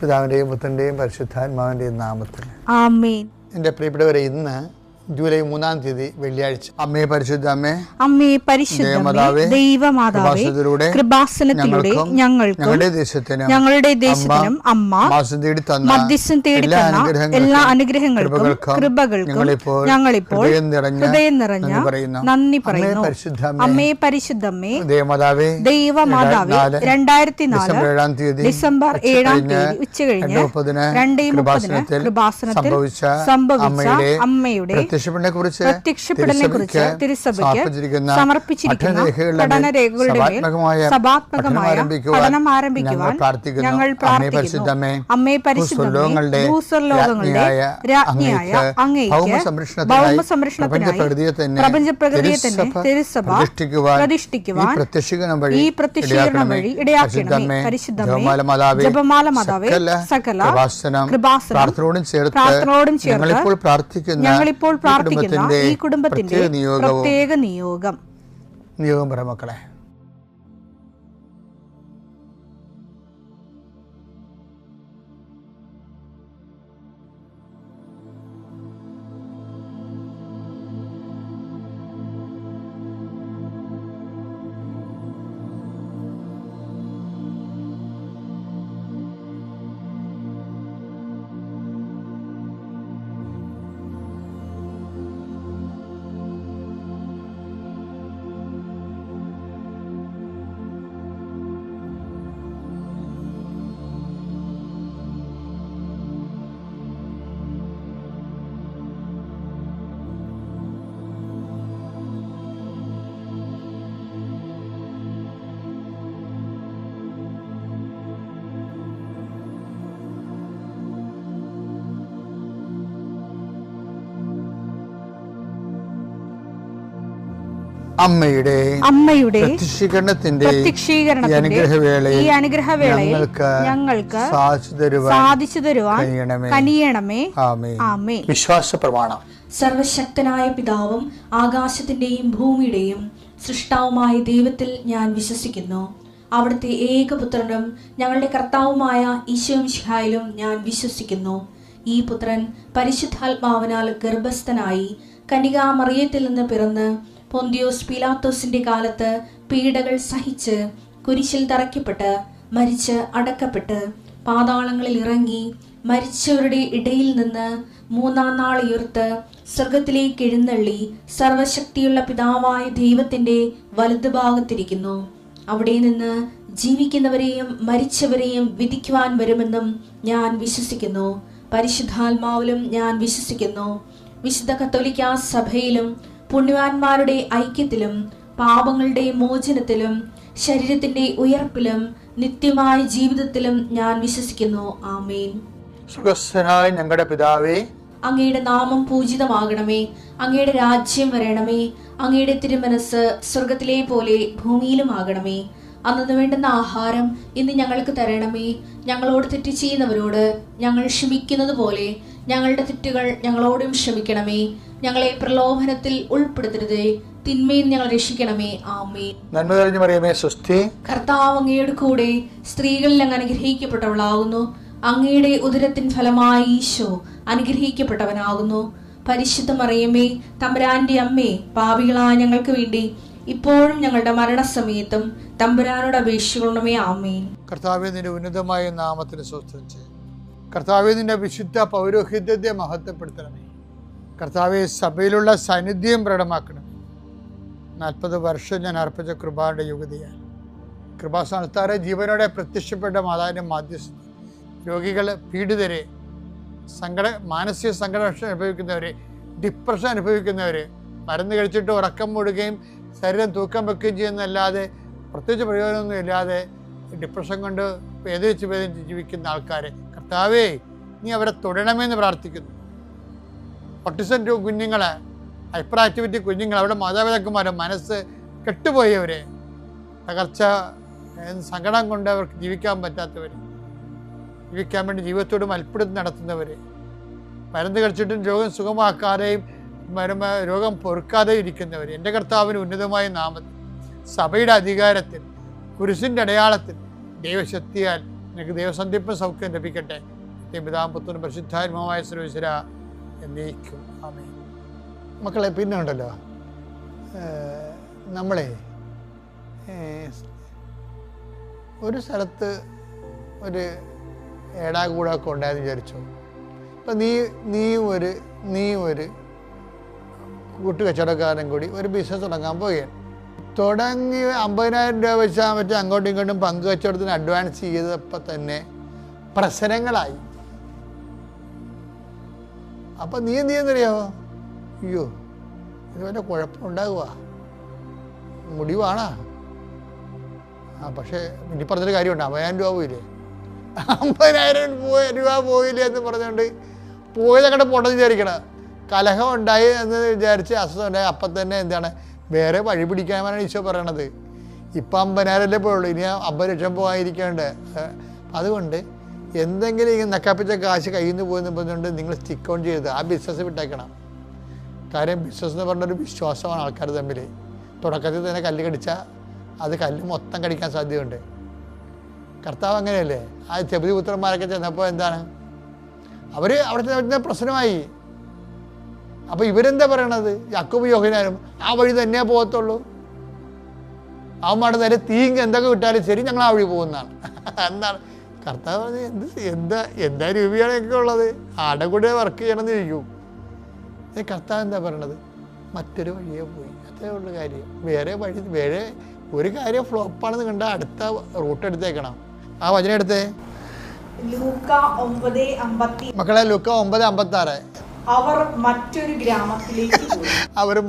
പിതാവിൻ്റെയും പുത്രൻ്റെയും പരിശുദ്ധാത്മാവിൻ്റെയും നാമത്തിൽ ആമേൻ. എൻ്റെ പ്രിയപ്പെട്ടവരെ, ഇന്ന് ജൂലൈ 3-ാം തീയതി വെള്ളിയാഴ്ച. അമ്മേ പരിശുദ്ധ അമ്മേ, അമ്മേ പരിശുദ്ധമേ, ദൈവമാതാവേ, കൃപാസനത്തിലൂടെ ഞങ്ങൾക്കും ഞങ്ങളുടെ ദേശത്തിനും അമ്മ മധ്യസ്ഥം തേടി തന്ന എല്ലാ അനുഗ്രഹങ്ങൾക്കും കൃപകൾക്കും ഞങ്ങളിപ്പോൾ ഹൃദയം നിറഞ്ഞ നന്ദി പറയുന്നു. അമ്മേ പരിശുദ്ധമേ, ദൈവമാതാവേ, 2004 ഡിസംബർ 7-ാം തീയതി ഉച്ചകഴിഞ്ഞ് 2:30 കൃപാസനത്തിൽ സംഭവിച്ച അമ്മയുടെ പ്രത്യക്ഷപ്പെടലിനെക്കുറിച്ച് തിരുസഭയ്ക്ക് സമർപ്പിച്ചിരിക്കുന്ന പഠനരേഖകളുടെ മേൽ സഭാത്മകമായ പഠനം ആരംഭിക്കുവാൻ ഞങ്ങൾ പ്രാർത്ഥിക്കുന്നു. അമ്മേ പരിശുദ്ധമേ, ഭൂസ്വർലോകങ്ങളുടെ രാജ്ഞിയായ അങ്ങേയ്ക്ക് ഭൗമസംരക്ഷണത്തിനായി പ്രപഞ്ചപ്രകൃതിയെ തന്നെ തിരുസഭ പ്രതിഷ്ഠിക്കുവാൻ ഈ പ്രത്യക്ഷീകരണം വഴി ഇടയാക്കണമേ. പരിശുദ്ധമേ, ജപമാല മാതാവേ, സകല കൃപാസനം പ്രാർത്ഥനയോടും ചേർത്ത് ഞങ്ങളിപ്പോൾ പ്രാർത്ഥിക്കുന്ന ഈ കുടുംബത്തിന്റെ പ്രത്യേക നിയോഗം പറ മക്കളെ. അമ്മയുടെ പ്രത്യക്ഷീകരണത്തിന്റെ ഈ അനുഗ്രഹവേളയിൽ ഞങ്ങൾക്ക് സാധിച്ചു തരുവാൻ കനിയണമേ. ആമേൻ. വിശ്വാസ പ്രമാണം. സർവശക്തനായ പിതാവും ആകാശത്തിന്റെയും ഭൂമിയുടെയും സൃഷ്ടാവുമായ ദൈവത്തിൽ ഞാൻ വിശ്വസിക്കുന്നു. അവിടുത്തെ ഏകപുത്രനും ഞങ്ങളുടെ കർത്താവുമായ ഈശോമിശിഹായിലും ഞാൻ വിശ്വസിക്കുന്നു. ഈ പുത്രൻ പരിശുദ്ധാത്മാവിനാൽ ഗർഭസ്ഥനായി കന്യകാമറിയത്തിൽ നിന്ന് പിറന്ന് പൊന്തിയോസ് പീലാത്തോസിന്റെ കാലത്ത് പീഡകൾ സഹിച്ച് കുരിശിൽ തറയ്ക്കപ്പെട്ട് മരിച്ച് അടക്കപ്പെട്ട് പാതാളങ്ങളിൽ ഇറങ്ങി മരിച്ചവരുടെ ഇടയിൽ നിന്ന് 3-ാം നാൾ ഉയർത്ത് സ്വർഗത്തിലേക്ക് എഴുന്നള്ളി സർവശക്തിയുള്ള പിതാവായ ദൈവത്തിന്റെ വലതുഭാഗത്തിരിക്കുന്നു. അവിടെ നിന്ന് ജീവിക്കുന്നവരെയും മരിച്ചവരെയും വിധിക്കുവാൻ വരുമെന്നും ഞാൻ വിശ്വസിക്കുന്നു. പരിശുദ്ധാത്മാവിലും ഞാൻ വിശ്വസിക്കുന്നു. വിശുദ്ധ കത്തോലിക്കാ സഭയിലും പുണ്യവാന്മാരുടെ ഐക്യത്തിലും പാപങ്ങളുടെ മോചനത്തിലും ശരീരത്തിന്റെ ഉയർപ്പിലും നിത്യമായ ജീവിതത്തിലും ഞാൻ വിശ്വസിക്കുന്നു. ആമേൻ. സുഖസ്ഥനായ ഞങ്ങളുടെ പിതാവേ, അങ്ങയുടെ നാമം പൂജിതമാകണമേ. അങ്ങയുടെ രാജ്യം വരണമേ. അങ്ങയുടെ തിരുമനസ് സ്വർഗത്തിലെ പോലെ ഭൂമിയിലും ആകണമേ. അന്നു വേണ്ടുന്ന ആഹാരം ഇന്ന് ഞങ്ങൾക്ക് തരണമേ. ഞങ്ങളോട് തെറ്റ് ചെയ്യുന്നവരോട് ഞങ്ങൾ ക്ഷമിക്കുന്നത് പോലെ ഞങ്ങളുടെ തെറ്റുകൾ ഞങ്ങളോടും ക്ഷമിക്കണമേ. ഞങ്ങളെ പ്രലോഭനത്തിൽ ഉൾപ്പെടുത്തരുതേ, തിന്മയിൽ ഞങ്ങൾ രക്ഷിക്കണമേ. ആമേൻ. നന്മ നിറഞ്ഞ മറിയമേ, സ്വസ്തി. കർത്താവ് അങ്ങയുടെ കൂടെ സ്ത്രീകളിൽ അങ്ങ് അനുഗ്രഹിക്കപ്പെട്ടവളാകുന്നു. അങ്ങയുടെ ഉദരത്തിൻ ഫലമായി ഈശോ അനുഗ്രഹിക്കപ്പെട്ടവനാകുന്നു. പരിശുദ്ധ മറിയമേ, തമ്പുരാന്റെ അമ്മേ, പാപികളായ ഞങ്ങൾക്ക് വേണ്ടി ഇപ്പോഴും ഞങ്ങളുടെ മരണസമയത്തും തമ്പുരാനോട് അപേക്ഷിക്കണമേ. ആമേൻ. കർത്താവേ, നിന്റെ ഉന്നതമായ നാമത്തിന് സ്തോത്രം ചെയ്യും. കർത്താവേ, നിന്റെ വിശുദ്ധ പൗരോഹിത്യത്തെ മഹത്വപ്പെടുത്തണമേ. കർത്താവെ, സഭയിലുള്ള സാന്നിധ്യം പ്രകടമാക്കണം. 40 വർഷം ഞാൻ അർപ്പിച്ച കൃപാന്റെ യുഗതിയാൽ കൃപാസ്ഥാനത്താറെ ജീവനോടെ പ്രത്യക്ഷപ്പെട്ട മാതാവിൻ്റെ മാധ്യസ്ഥ രോഗികൾ, പീഡിതരെ, മാനസിക സംഘടന അനുഭവിക്കുന്നവരെ, ഡിപ്രഷൻ അനുഭവിക്കുന്നവർ, മരുന്ന് കഴിച്ചിട്ട് ഉറക്കം മൂടുകയും ശരീരം തൂക്കം വെക്കുകയും ചെയ്യുന്നതല്ലാതെ പ്രത്യേകിച്ച് പ്രയോജനമൊന്നും ഇല്ലാതെ ഡിപ്രഷൻ കൊണ്ട് വേദനിച്ച് ജീവിക്കുന്ന ആൾക്കാരെ കർത്താവേ, നീ അവരെ തൊടണമെന്ന് പ്രാർത്ഥിക്കുന്നു. ഓട്ടിസം കുഞ്ഞുങ്ങളെ, ഹൈപ്പർ ആക്ടിവിറ്റി കുഞ്ഞുങ്ങൾ, അവിടെ മാതാപിതാക്കന്മാരെ മനസ്സ് കെട്ടുപോയവരെ, തകർച്ച സങ്കടം കൊണ്ട് അവർക്ക് ജീവിക്കാൻ പറ്റാത്തവർ, ജീവിക്കാൻ വേണ്ടി ജീവിതത്തോട് മൽപ്പിടുത്തം നടത്തുന്നവർ, മരുന്ന് കഴിച്ചിട്ടും രോഗം സുഖമാക്കാതെയും രോഗം പൊറുക്കാതെയും ഇരിക്കുന്നവർ, എൻ്റെ കർത്താവിന് ഉന്നതമായ നാമത്തിൽ സഭയുടെ അധികാരത്തിൽ കുരിശിൻ്റെ അടയാളത്തിൽ ദൈവശക്തിയാൽ നിനക്ക് ദൈവസന്ധിപ്പ് സൗഖ്യം ലഭിക്കട്ടെ. പിതാവും പുത്രനും പരിശുദ്ധാത്മാവുമായ സർവ്വേശ്വര എന്നേക്കും ആമേൻ. മക്കളെ, പിന്നെ ഉണ്ടല്ലോ, നമ്മളെ ഒരു സ്ഥലത്ത് ഒരു ഏടാകൂടൊക്കെ ഉണ്ടായെന്ന് വിചാരിച്ചു. ഇപ്പം നീ ഒരു കൂട്ടുകച്ചവടക്കാരൻ കൂടി ഒരു ബിസിനസ് തുടങ്ങാൻ പോവുകയാണ്. തുടങ്ങി 50,000 രൂപ വെച്ചാൽ മറ്റേ അങ്ങോട്ടും ഇങ്ങോട്ടും പങ്കുവെച്ചോടത്തിന് അഡ്വാൻസ് ചെയ്തപ്പോൾ തന്നെ പ്രശ്നങ്ങളായി. അപ്പം നീ എന്ത് ചെയ്യുന്നറിയാമോ? അയ്യോ, ഇതുപോലെ കുഴപ്പമുണ്ടാകുക മുടിവാണാ. പക്ഷേ ഇനി പറഞ്ഞൊരു കാര്യമുണ്ട്, 50,000 രൂപ പോയില്ലേ, 50,000 രൂപ പോയില്ലേ എന്ന് പറഞ്ഞുകൊണ്ട് പോയതങ്ങോട്ട് പോട്ടെന്ന് വിചാരിക്കണം. കലഹം ഉണ്ടായി എന്ന് വിചാരിച്ച് അസുഖം ഉണ്ടായി. അപ്പം തന്നെ എന്താണ്, വേറെ വഴി പിടിക്കാനാണ് ഈശോ പറയണത്. ഇപ്പം 50,000 പോയുള്ളൂ, ഇനി 50 ലക്ഷം പോകാതിരിക്കേണ്ട. അതുകൊണ്ട് എന്തെങ്കിലും ഇങ്ങനെ നക്കാപ്പിച്ച കാശ് കയ്യിൽ നിന്ന് പോയെന്ന് പറഞ്ഞുകൊണ്ട് നിങ്ങൾ സ്റ്റിക്ക് ഓൺ ചെയ്ത് ആ ബിസിനസ് വിട്ടേക്കണം. കാര്യം ബിസിനസ് എന്ന് പറഞ്ഞൊരു വിശ്വാസമാണ് ആൾക്കാർ തമ്മിൽ. തുടക്കത്തിൽ തന്നെ കല്ല് കടിച്ചാൽ അത് കല്ല് മൊത്തം കടിക്കാൻ സാധ്യതയുണ്ട്. കർത്താവ് അങ്ങനെയല്ലേ? ആ ചെബുതി പുത്രന്മാരൊക്കെ ചെന്നപ്പോൾ എന്താണ്, അവർ അവിടെ പ്രശ്നമായി. അപ്പോൾ ഇവരെന്താ പറയണത്? യാക്കോബ് യോഹന്നാനും ആ വഴി തന്നെ പോകത്തുള്ളൂ, അവന്മാരുടെ നേരെ തീങ്ങ് എന്തൊക്കെ വിട്ടാലും ശരി, ഞങ്ങൾ ആ വഴി പോകുന്നതാണ്. എന്താണ് കർത്താവ് പറഞ്ഞത്? എന്താ രൂപയാണ് ഒക്കെ ഉള്ളത്, ആടെ കൂടെ വർക്ക് ചെയ്യണമെന്ന് ചോദിക്കും. കർത്താവ് എന്താ പറയണത്? മറ്റൊരു വഴിയെ പോയി, അതേ ഉള്ള കാര്യം. വേറെ ഒരു കാര്യം ഫ്ലോപ്പാണെന്ന് കണ്ടാൽ അടുത്ത റൂട്ട് എടുത്തേക്കണം. ആ വചനം എടുത്തേ മക്കളെ, ലൂക്ക 9:56. അവർ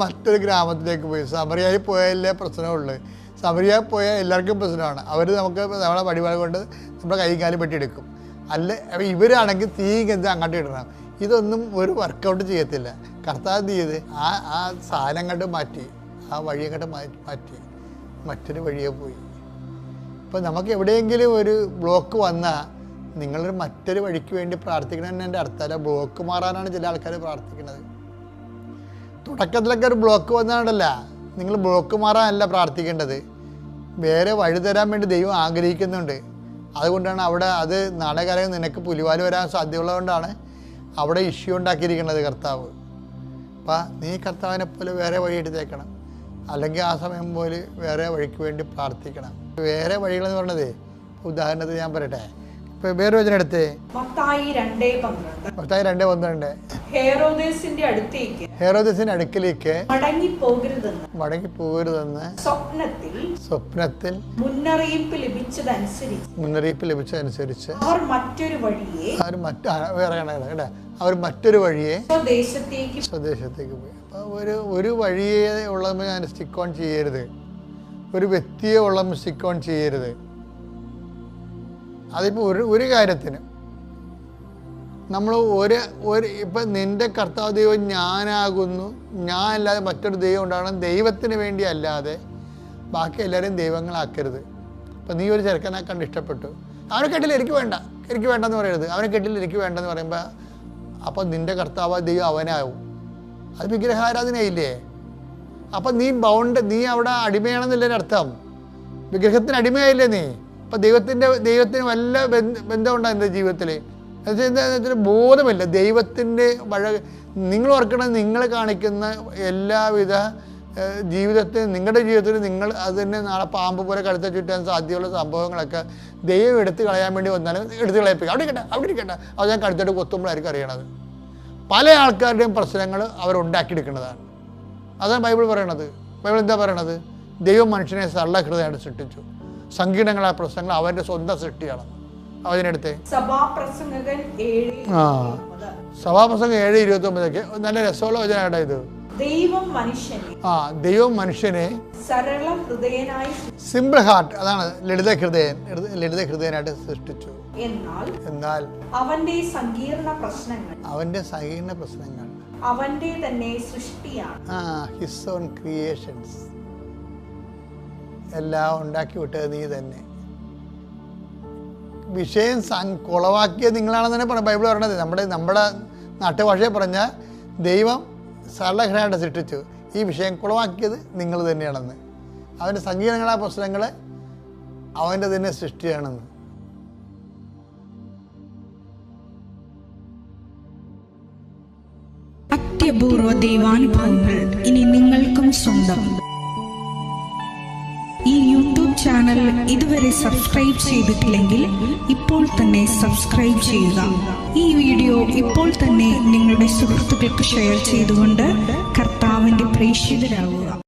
മറ്റൊരു ഗ്രാമത്തിലേക്ക് പോയി. സമറിയായി പോയാലേ പ്രശ്നമുള്ളൂ. സമറിയായി പോയാൽ എല്ലാവർക്കും പ്രശ്നമാണ്. അവർ നമ്മളെ വടിവാൾ കൊണ്ട് നമ്മുടെ കൈ കാലും വെട്ടിയെടുക്കും. ഇവരാണെങ്കിൽ തീങ്ങ അങ്ങോട്ട് ഇടണം. ഇതൊന്നും ഒരു വർക്കൗട്ട് ചെയ്യത്തില്ല. കർത്താവ് എന്ത് ചെയ്ത് ആ സാധനം കണ്ട് മാറ്റി, ആ വഴി അങ്ങോട്ട് മാറ്റി മറ്റൊരു വഴിയെ പോയി. ഇപ്പം നമുക്ക് എവിടെയെങ്കിലും ഒരു ബ്ലോക്ക് വന്നാൽ നിങ്ങളൊരു മറ്റൊരു വഴിക്ക് വേണ്ടി പ്രാർത്ഥിക്കണം. എൻ്റെ അർത്ഥമല്ല, ബ്ലോക്ക് മാറാനാണ് ചില ആൾക്കാർ പ്രാർത്ഥിക്കുന്നത്. തുടക്കത്തിലൊക്കെ ഒരു ബ്ലോക്ക് വന്നാണല്ല, നിങ്ങൾ ബ്ലോക്ക് മാറാനല്ല പ്രാർത്ഥിക്കേണ്ടത്, വേറെ വഴി തരാൻ വേണ്ടി ദൈവം ആഗ്രഹിക്കുന്നുണ്ട്. അതുകൊണ്ടാണ് അവിടെ അത് നാടകാലം നിനക്ക് പുലിവാല് വരാൻ സാധ്യതയുള്ളതുകൊണ്ടാണ് അവിടെ ഇഷ്യൂ ഉണ്ടാക്കിയിരിക്കുന്നത് കർത്താവ്. അപ്പം നീ കർത്താവിനെ പോലെ വേറെ വഴി എടുത്തേക്കണം, അല്ലെങ്കിൽ ആ സമയം പോലെ വേറെ വഴിക്ക് വേണ്ടി പ്രാർത്ഥിക്കണം. വേറെ വഴികളെന്ന് പറഞ്ഞത് ഉദാഹരണത്തിന് ഞാൻ പറയട്ടെ. ഇപ്പം വേറെ വചനം എടുത്തേ, മത്തായി 2:12. ഹെരോദേസിന്റെ അടുക്കലേക്ക് മടങ്ങിപ്പോകരുതെന്ന് സ്വപ്നത്തിൽ മുന്നറിയിപ്പ് ലഭിച്ചതനുസരിച്ച് അവർ മറ്റൊരു വഴിയെ സ്വദേശത്തേക്ക് പോയി. അപ്പോൾ ഒരു വഴിയെ ഉള്ളതുമ്പോൾ ഞാൻ സ്റ്റിക്ക് ഓൺ ചെയ്യരുത്, ഒരു വ്യക്തിയെ ഉള്ളതുമ്പോൾ സ്റ്റിക്ക് ഓൺ ചെയ്യരുത്. അതിപ്പോൾ ഒരു കാര്യത്തിന് നമ്മൾ ഇപ്പം നിൻ്റെ കർത്താവ് ദൈവം ഞാനാകുന്നു, ഞാൻ അല്ലാതെ മറ്റൊരു ദൈവം ഉണ്ടാകണം, ദൈവത്തിന് വേണ്ടി അല്ലാതെ ബാക്കി എല്ലാവരെയും ദൈവങ്ങളാക്കരുത്. അപ്പം നീ ഒരു ചെറുക്കനെ കണ്ട് ഇഷ്ടപ്പെട്ടു, അവനെ കെട്ടില്ല എനിക്ക് വേണ്ടെന്ന് പറയരുത്. അവനെ കെട്ടില്ല എനിക്ക് വേണ്ടെന്ന് പറയുമ്പോൾ അപ്പം നിൻ്റെ കർത്താവ് ദൈവം അവനാവും. അത് വിഗ്രഹാരാധനയില്ലേ? അപ്പം നീ അവിടെ അടിമയാണെന്നില്ലേ അർത്ഥം? വിഗ്രഹത്തിന് അടിമയായില്ലേ നീ? അപ്പം ദൈവത്തിന് വല്ല ബന്ധമുണ്ടോ എൻ്റെ ജീവിതത്തിൽ? എന്താ ബോധമില്ല ദൈവത്തിൻ്റെ നിങ്ങൾ ഓർക്കണം, നിങ്ങൾ കാണിക്കുന്ന എല്ലാവിധ നിങ്ങളുടെ ജീവിതത്തിൽ നിങ്ങൾ അത് തന്നെ നാളെ പാമ്പ് പോലെ കഴുത്ത ചുറ്റാൻ സാധ്യതയുള്ള സംഭവങ്ങളൊക്കെ ദൈവം എടുത്ത് കളയാൻ വേണ്ടി വന്നാലും എടുത്ത് കളയിപ്പിക്കുക. അവിടെ ഇരിക്കട്ടെ അത് ഞാൻ കഴുത്തോട്ട് കൊത്തുമ്പോഴായിരിക്കും അറിയണത്. പല ആൾക്കാരുടെയും പ്രശ്നങ്ങൾ അവരുണ്ടാക്കിയെടുക്കുന്നതാണ്. അതാണ് ബൈബിൾ പറയണത്. ബൈബിൾ എന്താ പറയണത്? ദൈവം മനുഷ്യനെ സരളഹൃദയമായിട്ട് സൃഷ്ടിച്ചു, സങ്കീർണങ്ങളായ പ്രശ്നങ്ങൾ അവൻ്റെ സ്വന്തം സൃഷ്ടിയാണ്. അതിനടുത്ത് സഭാപ്രസംഗം 7:29 നല്ല രസമുള്ള വചനമായിട്ടാ ഇത്. ദൈവം മനുഷ്യനെ സിമ്പിൾ ഹാർട്ട്, അതാണ് ലളിത ഹൃദയനായിട്ട് സൃഷ്ടിച്ചു. എന്നാൽ അവന്റെ സങ്കീർണ പ്രശ്നങ്ങൾ അവന്റെ തന്നെ സൃഷ്ടിയാണ്. ഹിസ് ഓൺ ക്രിയേഷൻസ് എല്ലാം ഉണ്ടാക്കി വിട്ടത് നീ തന്നെ. വിഷയം കുളവാക്കിയത് നിങ്ങളാണെന്ന് തന്നെ ബൈബിൾ പറയണത്. നമ്മുടെ നാട്ടുഭാഷയെ പറഞ്ഞാൽ ദൈവം സരളഹൃദയനായിട്ട് സൃഷ്ടിച്ചു, ഈ വിഷയം കുളവാക്കിയത് നിങ്ങൾ തന്നെയാണെന്ന്. അവൻ്റെ സങ്കീർണങ്ങളായ പ്രശ്നങ്ങൾ അവൻ്റെ തന്നെ സൃഷ്ടിയാണെന്ന്. അത്യപൂർവ ദൈവാനുഭവങ്ങൾ ഇനി നിങ്ങൾക്കും സ്വന്തം. ഈ യൂട്യൂബ് ചാനൽ ഇതുവരെ സബ്സ്ക്രൈബ് ചെയ്തിട്ടില്ലെങ്കിൽ ഇപ്പോൾ തന്നെ സബ്സ്ക്രൈബ് ചെയ്യുക. ഈ വീഡിയോ ഇപ്പോൾ തന്നെ നിങ്ങളുടെ സുഹൃത്തുക്കൾക്ക് ഷെയർ ചെയ്തുകൊണ്ട് കർത്താവിന്റെ പ്രേക്ഷിതരാകുക.